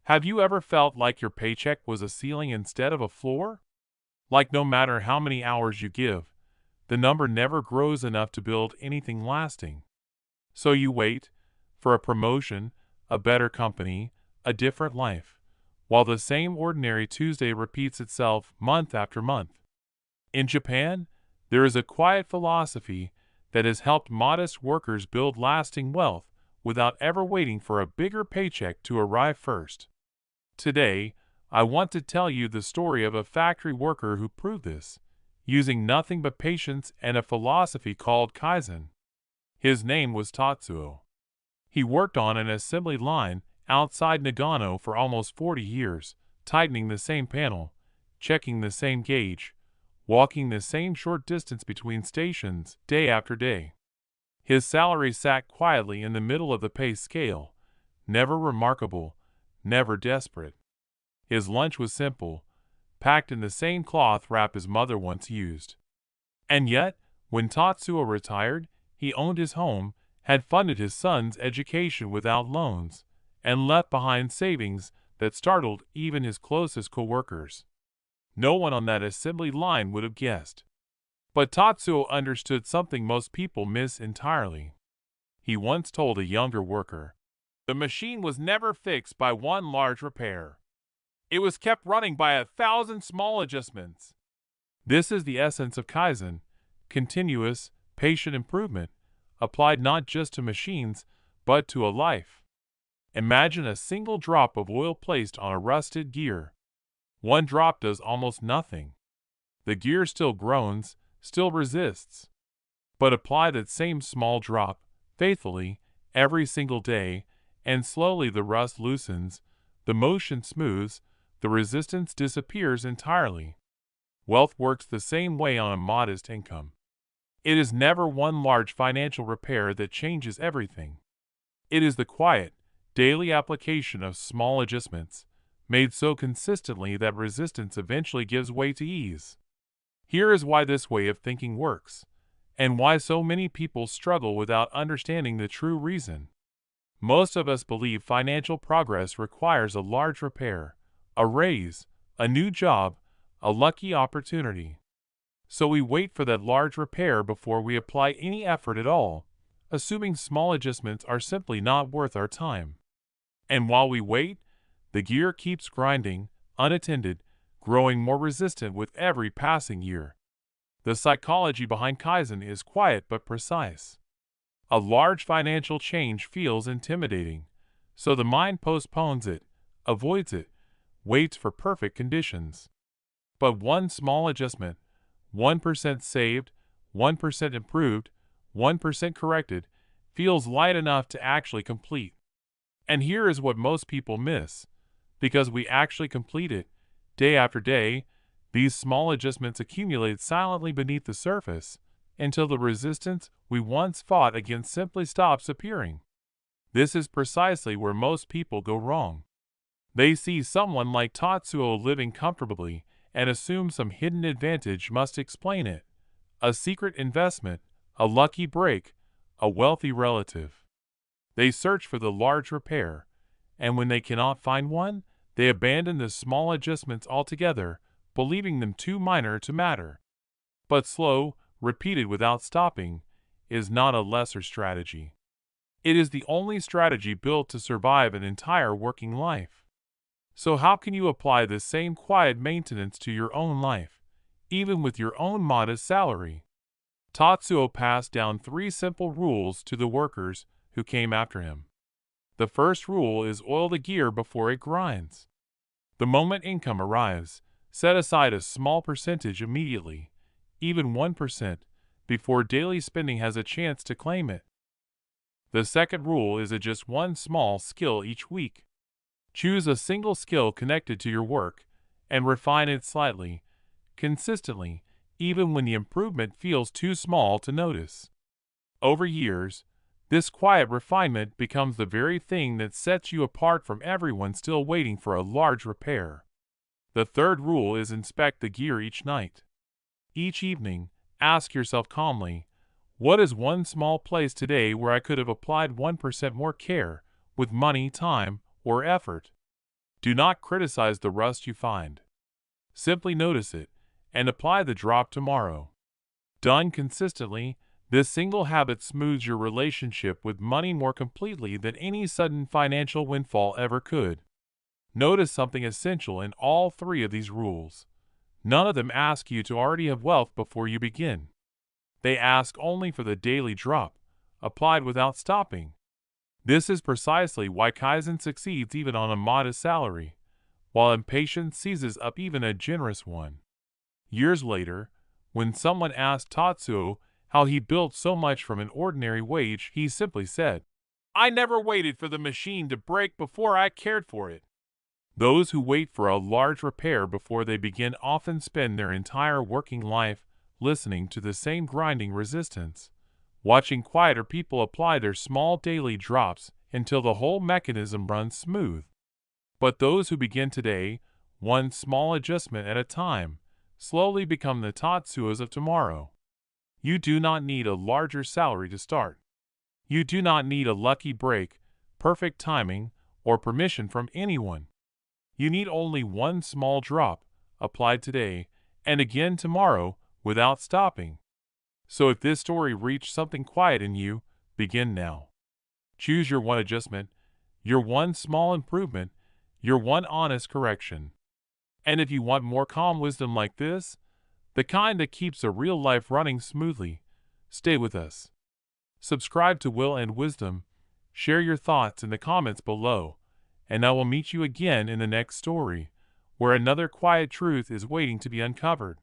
Have you ever felt like your paycheck was a ceiling instead of a floor? Like no matter how many hours you give, the number never grows enough to build anything lasting. So you wait for a promotion, a better company, a different life, while the same ordinary Tuesday repeats itself month after month. In Japan, there is a quiet philosophy that has helped modest workers build lasting wealth without ever waiting for a bigger paycheck to arrive first. Today, I want to tell you the story of a factory worker who proved this, using nothing but patience and a philosophy called Kaizen. His name was Tatsuo. He worked on an assembly line outside Nagano for almost 40 years, tightening the same panel, checking the same gauge, walking the same short distance between stations day after day. His salary sat quietly in the middle of the pay scale, never remarkable, never desperate. His lunch was simple, packed in the same cloth wrap his mother once used. And yet, when Tatsuo retired, he owned his home, had funded his son's education without loans, and left behind savings that startled even his closest co-workers. No one on that assembly line would have guessed. But Tatsuo understood something most people miss entirely. He once told a younger worker, "The machine was never fixed by one large repair. It was kept running by 1,000 small adjustments." This is the essence of Kaizen, continuous, patient improvement, applied not just to machines, but to a life. Imagine a single drop of oil placed on a rusted gear. One drop does almost nothing. The gear still groans, still resists. But apply that same small drop, faithfully, every single day, and slowly the rust loosens, the motion smooths, the resistance disappears entirely. Wealth works the same way on a modest income. It is never one large financial repair that changes everything. It is the quiet, daily application of small adjustments, made so consistently that resistance eventually gives way to ease. Here is why this way of thinking works, and why so many people struggle without understanding the true reason. Most of us believe financial progress requires a large repair, a raise, a new job, a lucky opportunity. So we wait for that large repair before we apply any effort at all, assuming small adjustments are simply not worth our time. And while we wait, the gear keeps grinding, unattended, growing more resistant with every passing year. The psychology behind Kaizen is quiet but precise. A large financial change feels intimidating, so the mind postpones it, avoids it, waits for perfect conditions. But one small adjustment, 1% saved, 1% improved, 1% corrected, feels light enough to actually complete. And here is what most people miss. Because we actually complete it, day after day, these small adjustments accumulate silently beneath the surface until the resistance we once fought against simply stops appearing. This is precisely where most people go wrong. They see someone like Tatsuo living comfortably and assume some hidden advantage must explain it. A secret investment, a lucky break, a wealthy relative. They search for the large repair, and when they cannot find one, they abandon the small adjustments altogether, believing them too minor to matter. But slow, repeated without stopping, is not a lesser strategy. It is the only strategy built to survive an entire working life. So how can you apply this same quiet maintenance to your own life, even with your own modest salary? Tatsuo passed down 3 simple rules to the workers who came after him. The first rule is oil the gear before it grinds. The moment income arrives, set aside a small percentage immediately, even 1%, before daily spending has a chance to claim it. The second rule is adjust one small skill each week. Choose a single skill connected to your work and refine it slightly, consistently, even when the improvement feels too small to notice. Over years, this quiet refinement becomes the very thing that sets you apart from everyone still waiting for a large repair. The third rule is inspect the gear each night. Each evening, ask yourself calmly, what is one small place today where I could have applied 1% more care, with money, time, or effort? Do not criticize the rust you find. Simply notice it and apply the drop tomorrow. Done consistently, this single habit smooths your relationship with money more completely than any sudden financial windfall ever could. Notice something essential in all three of these rules. None of them ask you to already have wealth before you begin. They ask only for the daily drop, applied without stopping. This is precisely why Kaizen succeeds even on a modest salary, while impatience seizes up even a generous one. Years later, when someone asked Tatsuo how he built so much from an ordinary wage, he simply said, "I never waited for the machine to break before I cared for it." Those who wait for a large repair before they begin often spend their entire working life listening to the same grinding resistance, watching quieter people apply their small daily drops until the whole mechanism runs smooth. But those who begin today, one small adjustment at a time, slowly become the Tatsuos of tomorrow. You do not need a larger salary to start. You do not need a lucky break, perfect timing, or permission from anyone. You need only one small drop, applied today, and again tomorrow, without stopping. So if this story reached something quiet in you, begin now. Choose your one adjustment, your one small improvement, your one honest correction. And if you want more calm wisdom like this, the kind that keeps a real life running smoothly, stay with us. Subscribe to Will and Wisdom, share your thoughts in the comments below, and I will meet you again in the next story, where another quiet truth is waiting to be uncovered.